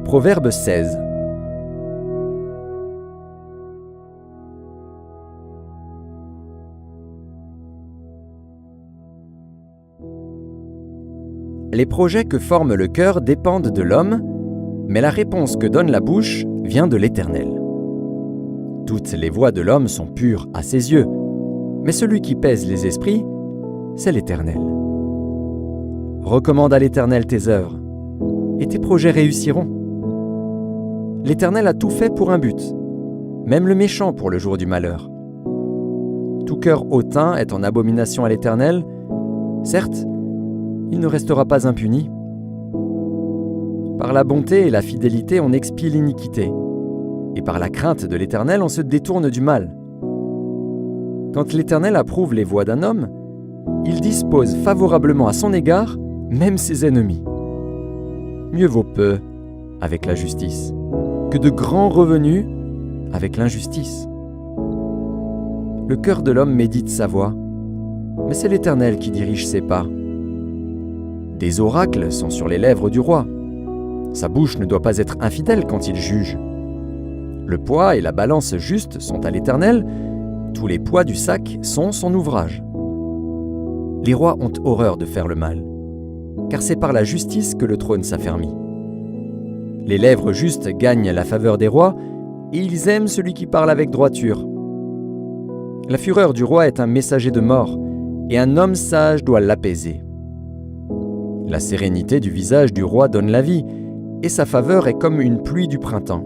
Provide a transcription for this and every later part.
Proverbe 16. Les projets que forme le cœur dépendent de l'homme, mais la réponse que donne la bouche vient de l'Éternel. Toutes les voies de l'homme sont pures à ses yeux, mais celui qui pèse les esprits, c'est l'Éternel. Recommande à l'Éternel tes œuvres, et tes projets réussiront. L'Éternel a tout fait pour un but, même le méchant pour le jour du malheur. Tout cœur hautain est en abomination à l'Éternel. Certes, il ne restera pas impuni. Par la bonté et la fidélité, on expie l'iniquité, et par la crainte de l'Éternel, on se détourne du mal. Quand l'Éternel approuve les voies d'un homme, il dispose favorablement à son égard même ses ennemis. Mieux vaut peu avec la justice que de grands revenus avec l'injustice. Le cœur de l'homme médite sa voie, mais c'est l'Éternel qui dirige ses pas. Des oracles sont sur les lèvres du roi. Sa bouche ne doit pas être infidèle quand il juge. Le poids et la balance juste sont à l'Éternel, tous les poids du sac sont son ouvrage. Les rois ont horreur de faire le mal, car c'est par la justice que le trône s'affermit. Les lèvres justes gagnent la faveur des rois, et ils aiment celui qui parle avec droiture. La fureur du roi est un messager de mort, et un homme sage doit l'apaiser. La sérénité du visage du roi donne la vie, et sa faveur est comme une pluie du printemps.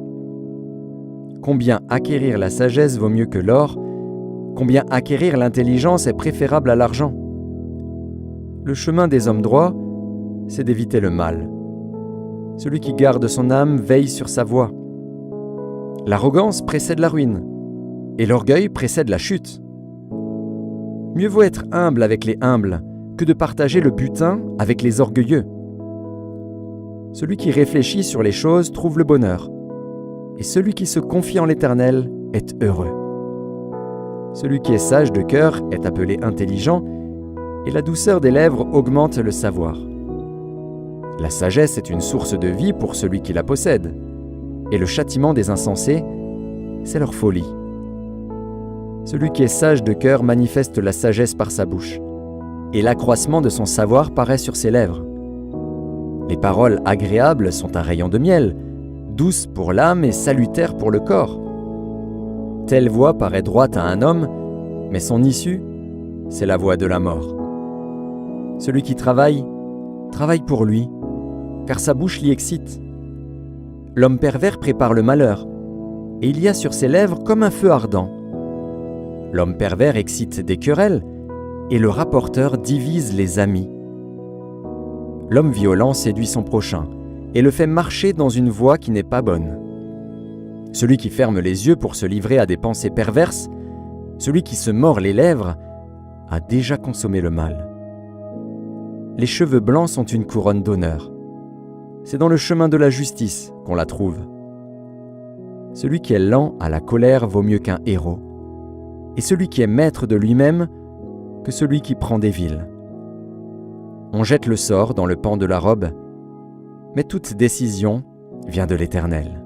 Combien acquérir la sagesse vaut mieux que l'or, combien acquérir l'intelligence est préférable à l'argent. Le chemin des hommes droits, c'est d'éviter le mal. Celui qui garde son âme veille sur sa voie. L'arrogance précède la ruine, et l'orgueil précède la chute. Mieux vaut être humble avec les humbles que de partager le butin avec les orgueilleux. Celui qui réfléchit sur les choses trouve le bonheur, et celui qui se confie en l'Éternel est heureux. Celui qui est sage de cœur est appelé intelligent, et la douceur des lèvres augmente le savoir. La sagesse est une source de vie pour celui qui la possède, et le châtiment des insensés, c'est leur folie. Celui qui est sage de cœur manifeste la sagesse par sa bouche, et l'accroissement de son savoir paraît sur ses lèvres. Les paroles agréables sont un rayon de miel, douces pour l'âme et salutaires pour le corps. Telle voie paraît droite à un homme, mais son issue, c'est la voie de la mort. Celui qui travaille pour lui, car sa bouche l'y excite. L'homme pervers prépare le malheur, et il y a sur ses lèvres comme un feu ardent. L'homme pervers excite des querelles, et le rapporteur divise les amis. L'homme violent séduit son prochain, et le fait marcher dans une voie qui n'est pas bonne. Celui qui ferme les yeux pour se livrer à des pensées perverses, celui qui se mord les lèvres, a déjà consommé le mal. Les cheveux blancs sont une couronne d'honneur. C'est dans le chemin de la justice qu'on la trouve. Celui qui est lent à la colère vaut mieux qu'un héros, et celui qui est maître de lui-même que celui qui prend des villes. On jette le sort dans le pan de la robe, mais toute décision vient de l'Éternel.